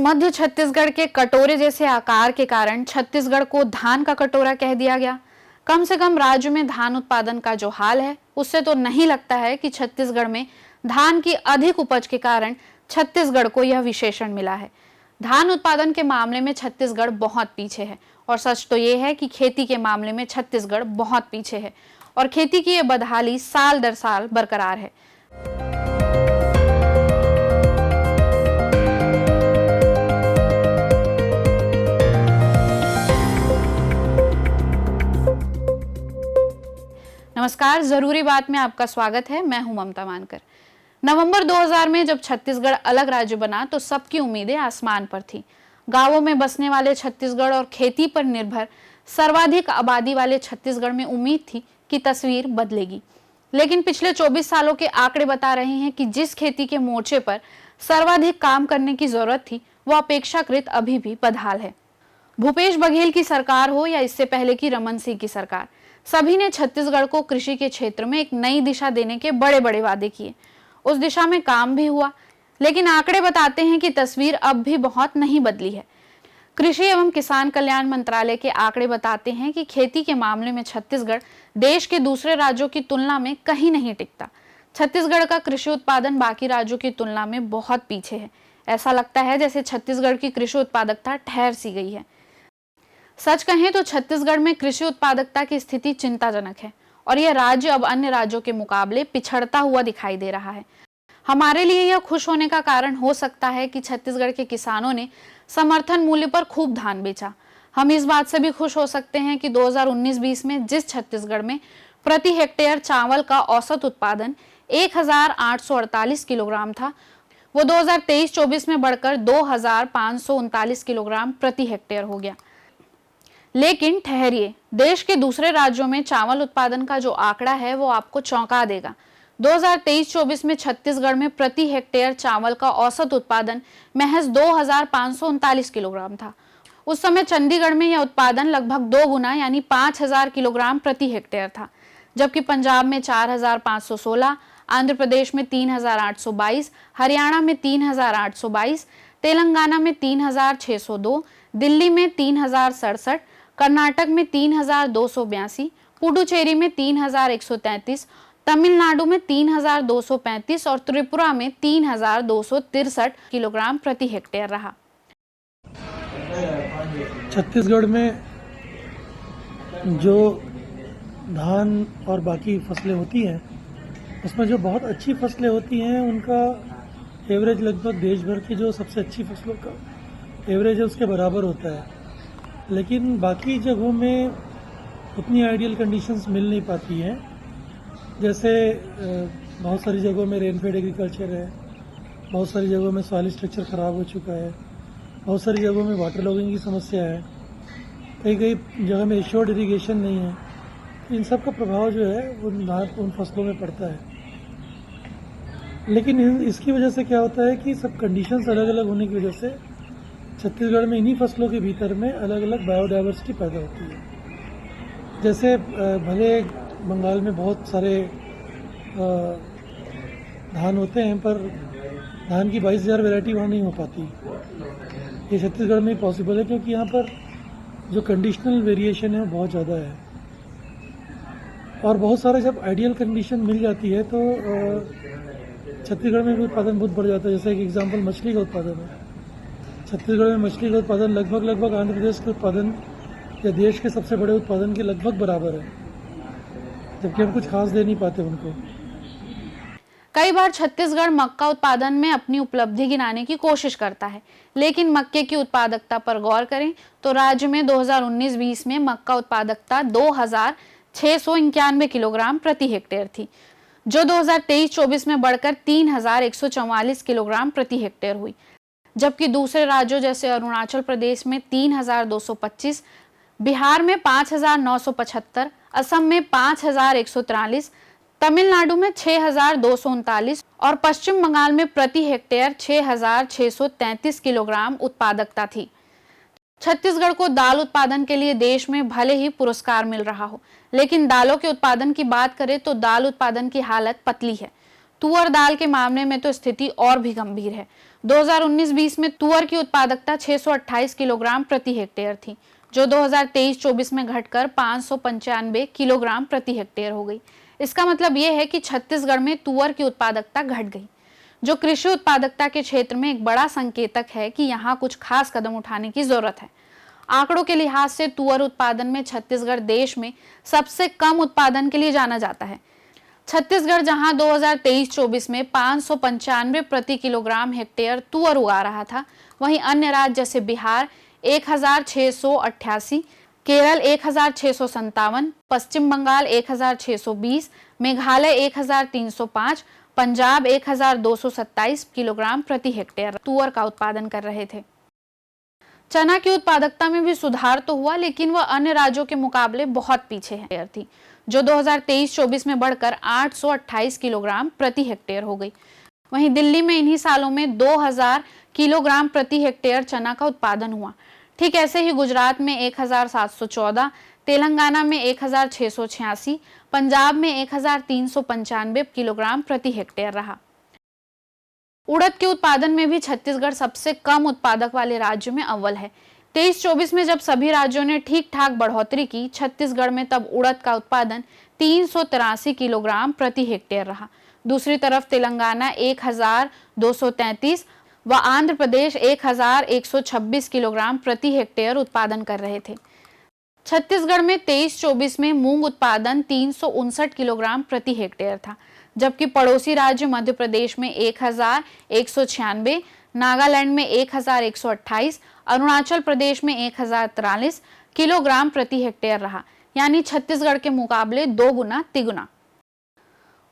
मध्य छत्तीसगढ़ के कटोरे जैसे आकार के कारण छत्तीसगढ़ को धान का कटोरा कह दिया गया। कम से कम राज्य में धान उत्पादन का जो हाल है उससे तो नहीं लगता है कि छत्तीसगढ़ में धान की अधिक उपज के कारण छत्तीसगढ़ को यह विशेषण मिला है। धान उत्पादन के मामले में छत्तीसगढ़ बहुत पीछे है और सच तो ये है कि खेती के मामले में छत्तीसगढ़ बहुत पीछे है और खेती की यह बदहाली साल दर साल बरकरार है। नमस्कार, जरूरी बात में आपका स्वागत है। मैं हूं ममता मानकर। नवंबर 2000 में जब छत्तीसगढ़ अलग राज्य बना तो सबकी उम्मीदें आसमान पर थी। गांवों में बसने वाले छत्तीसगढ़ और खेती पर निर्भर सर्वाधिक आबादी वाले छत्तीसगढ़ में उम्मीद थी कि तस्वीर बदलेगी। लेकिन पिछले 24 सालों के आंकड़े बता रहे हैं कि जिस खेती के मोर्चे पर सर्वाधिक काम करने की जरूरत थी वो अपेक्षाकृत अभी भी बदहाल है। भूपेश बघेल की सरकार हो या इससे पहले की रमन सिंह की सरकार, सभी ने छत्तीसगढ़ को कृषि के क्षेत्र में एक नई दिशा देने के बड़े बड़े वादे किए। उस दिशा में काम भी हुआ, लेकिन आंकड़े बताते हैं कि तस्वीर अब भी बहुत नहीं बदली है। कृषि एवं किसान कल्याण मंत्रालय के आंकड़े बताते हैं कि खेती के मामले में छत्तीसगढ़ देश के दूसरे राज्यों की तुलना में कहीं नहीं टिकता। छत्तीसगढ़ का कृषि उत्पादन बाकी राज्यों की तुलना में बहुत पीछे है। ऐसा लगता है जैसे छत्तीसगढ़ की कृषि उत्पादकता ठहर सी गई है। सच कहें तो छत्तीसगढ़ में कृषि उत्पादकता की स्थिति चिंताजनक है और यह राज्य अब अन्य राज्यों के मुकाबले पिछड़ता हुआ दिखाई दे रहा है। हमारे लिए यह खुश होने का कारण हो सकता है कि छत्तीसगढ़ के किसानों ने समर्थन मूल्य पर खूब धान बेचा। हम इस बात से भी खुश हो सकते हैं कि 2019-20 में जिस छत्तीसगढ़ में प्रति हेक्टेयर चावल का औसत उत्पादन 1848 किलोग्राम था, वो 2023-24 में बढ़कर 2539 किलोग्राम प्रति हेक्टेयर हो गया। लेकिन ठहरिए, देश के दूसरे राज्यों में चावल उत्पादन का जो आंकड़ा है वो आपको चौंका देगा। 2023-24 में छत्तीसगढ़ में प्रति हेक्टेयर चावल का औसत उत्पादन महज 2539 किलोग्राम था। उस समय चंडीगढ़ में यह उत्पादन लगभग 2 गुना यानी 5000 किलोग्राम प्रति हेक्टेयर था, जबकि पंजाब में 4516, आंध्र प्रदेश में 3822, हरियाणा में 3822, तेलंगाना में 3602, दिल्ली में 3067, कर्नाटक में 3282, पुडुचेरी में 3133, तमिलनाडु में 3235 और त्रिपुरा में 3263 किलोग्राम प्रति हेक्टेयर रहा। छत्तीसगढ़ में जो धान और बाकी फसलें होती हैं उसमें जो बहुत अच्छी फसलें होती हैं उनका एवरेज लगभग देश भर की जो सबसे अच्छी फसलों का एवरेज है उसके बराबर होता है। लेकिन बाकी जगहों में उतनी आइडियल कंडीशंस मिल नहीं पाती हैं। जैसे बहुत सारी जगहों में रेनफेड एग्रीकल्चर है, बहुत सारी जगहों में सॉइल स्ट्रक्चर ख़राब हो चुका है, बहुत सारी जगहों में वाटर लॉगिंग की समस्या है, कई कई जगह में एश्योर्ड इरीगेशन नहीं है। इन सब का प्रभाव जो है वो उन फसलों में पड़ता है। लेकिन इसकी वजह से क्या होता है कि सब कंडीशंस अलग अलग होने की वजह से छत्तीसगढ़ में इन्हीं फसलों के भीतर में अलग अलग बायोडाइवर्सिटी पैदा होती है। जैसे भले बंगाल में बहुत सारे धान होते हैं पर धान की 22,000 वैरायटी वहाँ नहीं हो पाती। ये छत्तीसगढ़ में पॉसिबल है क्योंकि यहाँ पर जो कंडीशनल वेरिएशन है वो बहुत ज़्यादा है। और बहुत सारा जब आइडियल कंडीशन मिल जाती है तो छत्तीसगढ़ में भी उत्पादन बहुत बढ़ जाता है। जैसे एक एग्जांपल मछली का उत्पादन है। छत्तीसगढ़ में मछली का उत्पादन लगभग आंध्र प्रदेश के उत्पादन या देश के सबसे बड़े उत्पादन के लगभग बराबर है, जबकि हम कुछ खास दे नहीं पाते उनको। कई बार छत्तीसगढ़ मक्का उत्पादन में अपनी उपलब्धि गिनाने की कोशिश करता है, लेकिन मक्के की उत्पादकता पर गौर करें तो राज्य में 2019-20 में मक्का उत्पादकता 2691 किलोग्राम प्रति हेक्टेयर थी, जो 2023-24 में बढ़कर 3144 किलोग्राम प्रति हेक्टेयर हुई। जबकि दूसरे राज्यों जैसे अरुणाचल प्रदेश में 3225, बिहार में 5975, असम में 5143, तमिलनाडु में 6239 और पश्चिम बंगाल में प्रति हेक्टेयर 6633 किलोग्राम उत्पादकता थी। छत्तीसगढ़ को दाल उत्पादन के लिए देश में भले ही पुरस्कार मिल रहा हो, लेकिन दालों के उत्पादन की बात करें तो दाल उत्पादन की हालत पतली है। तुअर दाल के मामले में तो स्थिति और भी गंभीर है। 2019-20 में तुअर की उत्पादकता 628 किलोग्राम प्रति हेक्टेयर थी, जो 2023-24 में घटकर 595 किलोग्राम प्रति हेक्टेयर हो गई। इसका मतलब यह है कि छत्तीसगढ़ में तुअर की उत्पादकता घट गई, जो कृषि उत्पादकता के क्षेत्र में एक बड़ा संकेतक है कि यहाँ कुछ खास कदम उठाने की जरूरत है। आंकड़ों के लिहाज से तुअर उत्पादन में छत्तीसगढ़ देश में सबसे कम उत्पादन के लिए जाना जाता है। छत्तीसगढ़ जहां 2023-24 में 595 प्रति किलोग्राम हेक्टेयर तुअर उगा रहा था, वहीं अन्य राज्य जैसे बिहार 1688, केरल 1657, पश्चिम बंगाल 1620, मेघालय 1305, पंजाब 1227 किलोग्राम प्रति हेक्टेयर तुअर का उत्पादन कर रहे थे। चना की उत्पादकता में भी सुधार तो हुआ, लेकिन वह अन्य राज्यों के मुकाबले बहुत पीछे है थी, जो 2023-24 में बढ़कर 828 किलोग्राम प्रति हेक्टेयर हो गई। वहीं दिल्ली में इन्हीं सालों में 2000 किलोग्राम प्रति हेक्टेयर चना का उत्पादन हुआ। ठीक ऐसे ही गुजरात में 1714, तेलंगाना में 1686, पंजाब में 1395 किलोग्राम प्रति हेक्टेयर रहा। उड़द के उत्पादन में भी छत्तीसगढ़ सबसे कम उत्पादक वाले राज्यों में अव्वल है। 23-24 में जब सभी राज्यों ने ठीक ठाक बढ़ोतरी की, छत्तीसगढ़ में तब उड़द का उत्पादन 383 किलोग्राम प्रति हेक्टेयर रहा। दूसरी तरफ तेलंगाना 1233 व आंध्र प्रदेश 1126 किलोग्राम प्रति हेक्टेयर उत्पादन कर रहे थे। छत्तीसगढ़ में 23-24 में मूंग उत्पादन 359 किलोग्राम प्रति हेक्टेयर था, जबकि पड़ोसी राज्य मध्य प्रदेश में 1196, नागालैंड में 1128, अरुणाचल प्रदेश में 1043 किलोग्राम प्रति हेक्टेयर रहा, यानी छत्तीसगढ़ के मुकाबले 2 गुना तिगुना।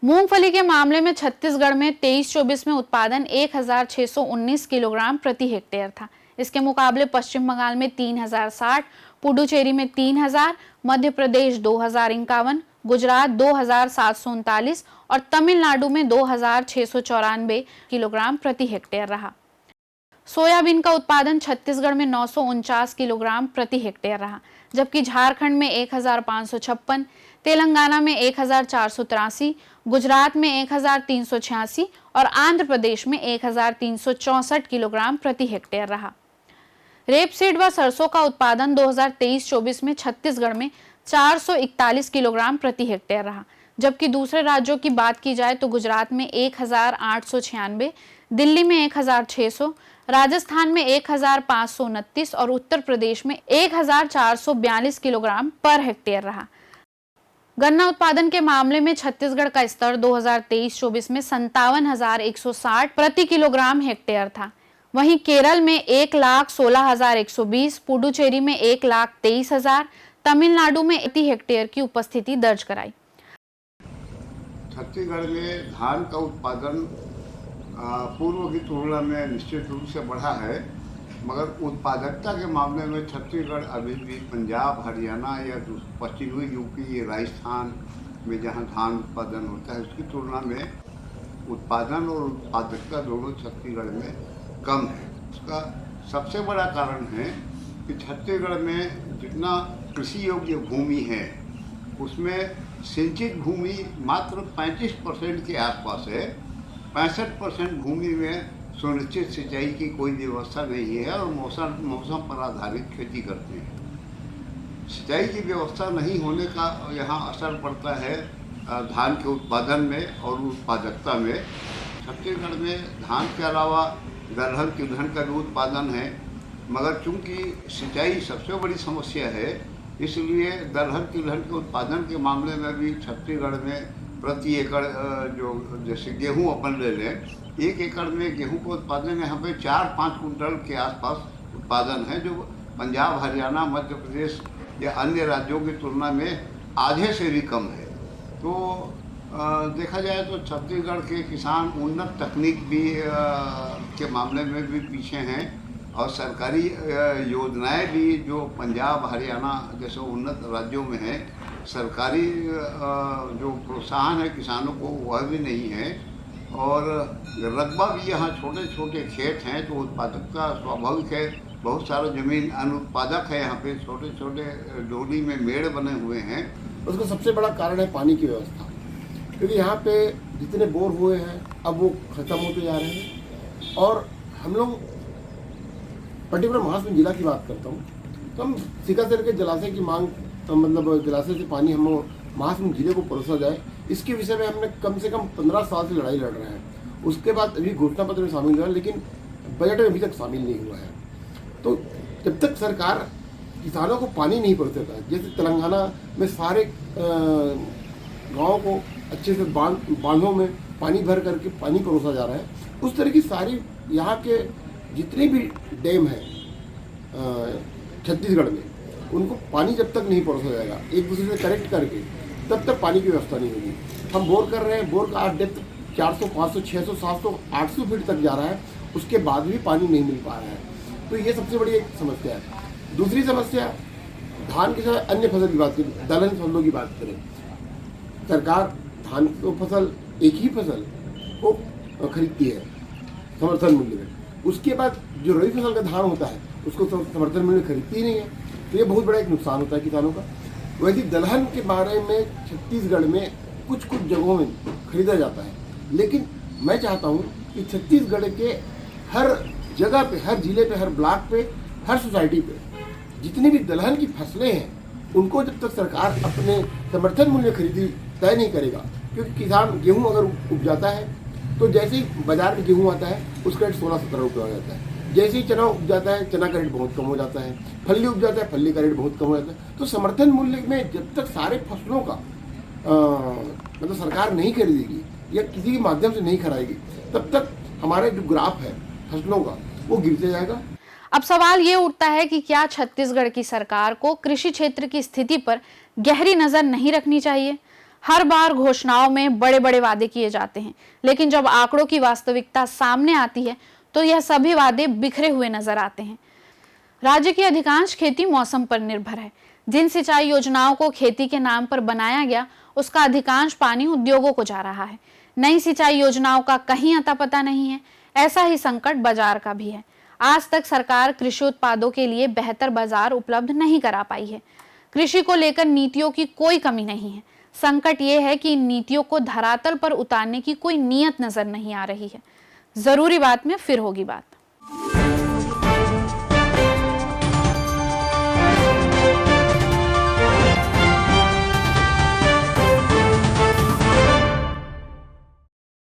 मूंगफली के मामले में छत्तीसगढ़ में 23-24 में उत्पादन 1619 किलोग्राम प्रति हेक्टेयर था। इसके मुकाबले पश्चिम बंगाल में 3060, पुडुचेरी में 3000, मध्य प्रदेश 2051, गुजरात 2739 और तमिलनाडु में 2694 किलोग्राम प्रति हेक्टेयर रहा। सोयाबीन का उत्पादन छत्तीसगढ़ में 949 किलोग्राम प्रति हेक्टेयर रहा, जबकि झारखंड में 1556, तेलंगाना में 1483, गुजरात में 1386 और आंध्र प्रदेश में 1364 किलोग्राम प्रति हेक्टेयर रहा। रेपसीड व सरसों का उत्पादन 2023-24 में छत्तीसगढ़ में 441 किलोग्राम प्रति हेक्टेयर रहा, जबकि दूसरे राज्यों की बात की जाए तो गुजरात में 1896, दिल्ली में 1600, राजस्थान में 1529 और उत्तर प्रदेश में 1442 किलोग्राम पर हेक्टेयर रहा। गन्ना उत्पादन के मामले में छत्तीसगढ़ का स्तर 2023-24 में 57,160 प्रति किलोग्राम हेक्टेयर था। वहीं केरल में 1,16,120, पुडुचेरी में 1,23,000, तमिलनाडु में प्रति हेक्टेयर की उपस्थिति दर्ज कराई। छत्तीसगढ़ में धान का उत्पादन पूर्व की तुलना में निश्चित रूप से बढ़ा है, मगर उत्पादकता के मामले में छत्तीसगढ़ अभी भी पंजाब, हरियाणा या पश्चिमी यूपी, राजस्थान में जहां धान उत्पादन होता है उसकी तुलना में उत्पादन और उत्पादकता दोनों छत्तीसगढ़ में कम है। उसका सबसे बड़ा कारण है कि छत्तीसगढ़ में जितना कृषि योग्य भूमि है उसमें सिंचित भूमि मात्र 35% के आसपास है। 65% भूमि में सुनिश्चित सिंचाई की कोई व्यवस्था नहीं है और मौसम पर आधारित खेती करते हैं। सिंचाई की व्यवस्था नहीं होने का यहाँ असर पड़ता है धान के उत्पादन में और उत्पादकता में। छत्तीसगढ़ में धान के अलावा दलहन तिलहन का भी उत्पादन है, मगर चूंकि सिंचाई सबसे बड़ी समस्या है इसलिए दलहन तिलहन के उत्पादन के मामले में भी छत्तीसगढ़ में प्रति एकड़ जो जैसे गेहूं अपन ले लें, 1 एकड़ में गेहूं का उत्पादन यहाँ पे 4-5 कुंटल के आसपास उत्पादन है, जो पंजाब, हरियाणा, मध्य प्रदेश या अन्य राज्यों की तुलना में आधे से भी कम है। तो देखा जाए तो छत्तीसगढ़ के किसान उन्नत तकनीक भी के मामले में भी पीछे हैं और सरकारी योजनाएं भी जो पंजाब, हरियाणा जैसे उन्नत राज्यों में हैं, सरकारी जो प्रोत्साहन है किसानों को वह भी नहीं है और रकबा भी यहाँ छोटे छोटे खेत हैं तो उत्पादकता स्वाभाविक है। बहुत सारा जमीन अनुत्पादक है, यहाँ पे छोटे छोटे डोली में मेड़ बने हुए हैं। उसका सबसे बड़ा कारण है पानी की व्यवस्था, क्योंकि यहाँ पे जितने बोर हुए हैं अब वो ख़त्म होते जा रहे हैं और हम लोग पर्टिकुलर महासमुंद जिला की बात करता हूँ, तो हम सिकासेर के जलाशय की मांग, मतलब जलाशय से पानी हम महासमुंद जिले को परोसा जाए, इसके विषय में हमने कम से कम 15 साल से लड़ाई लड़ रहे हैं। उसके बाद अभी घोषणा पत्र में शामिल हुआ, लेकिन बजट में अभी तक शामिल नहीं हुआ है। तो जब तक सरकार किसानों को पानी नहीं पहुँचाता है, जैसे तेलंगाना में सारे गाँव को अच्छे से बांधों में पानी भर करके पानी परोसा जा रहा है, उस तरह की सारी यहाँ के जितने भी डैम हैं छत्तीसगढ़ में, उनको पानी जब तक नहीं परोसा जाएगा एक दूसरे से कनेक्ट करके, तब तक पानी की व्यवस्था नहीं होगी। हम बोर कर रहे हैं, बोर का डेप्थ 400, 500, 600, 700, 800 फीट तक जा रहा है, उसके बाद भी पानी नहीं मिल पा रहा है। तो ये सबसे बड़ी एक समस्या है। दूसरी समस्या, धान के साथ अन्य फसल की बात करें, दलहन फसलों की बात करें, सरकार धान को फसल, एक ही फसल को खरीदती है समर्थन मूल्य में, उसके बाद जो रबी फसल का धान होता है उसको समर्थन मूल्य में खरीदती ही नहीं है। तो ये बहुत बड़ा एक नुकसान होता है किसानों का। वैसे दलहन के बारे में छत्तीसगढ़ में कुछ कुछ जगहों में खरीदा जाता है, लेकिन मैं चाहता हूँ कि छत्तीसगढ़ के हर जगह पे, हर जिले पे, हर ब्लॉक पे, हर सोसाइटी पे जितनी भी दलहन की फसलें हैं, उनको जब तक सरकार अपने समर्थन मूल्य खरीदी तय नहीं करेगा, क्योंकि किसान गेहूँ अगर उपजाता है तो जैसे ही बाजार में गेहूँ आता है उसका रेट 16-17 रुपये हो जाता है। जैसे ही चना उग जाता है, चना का रेट बहुत कम हो जाता है। फल्ली उग जाता है, फल्ली का रेट बहुत कम हो जाता है। तो समर्थन मूल्य में जब तक सारे फसलों का मतलब सरकार नहीं खरीदेगी या किसी के माध्यम से नहीं खराएगी, तब तक हमारे जो ग्राफ है फसलों का वो गिरते जाएगा। अब सवाल ये उठता है कि क्या छत्तीसगढ़ की सरकार को कृषि क्षेत्र की स्थिति पर गहरी नजर नहीं रखनी चाहिए? हर बार घोषणाओं में बड़े बड़े वादे किए जाते हैं, लेकिन जब आंकड़ों की वास्तविकता सामने आती है तो यह सभी वादे बिखरे हुए नजर आते हैं। राज्य की अधिकांश खेती मौसम पर निर्भर है। जिन सिंचाई योजनाओं को खेती के नाम पर बनाया गया, उसका अधिकांश पानी उद्योगों को जा रहा है। नई सिंचाई योजनाओं का कहीं अता पता नहीं है। ऐसा ही संकट बाजार का भी है। आज तक सरकार कृषि उत्पादों के लिए बेहतर बाजार उपलब्ध नहीं करा पाई है। कृषि को लेकर नीतियों की कोई कमी नहीं है। संकट ये है कि इन नीतियों को धरातल पर उतारने की कोई नीयत नजर नहीं आ रही है। जरूरी बात में फिर होगी बात।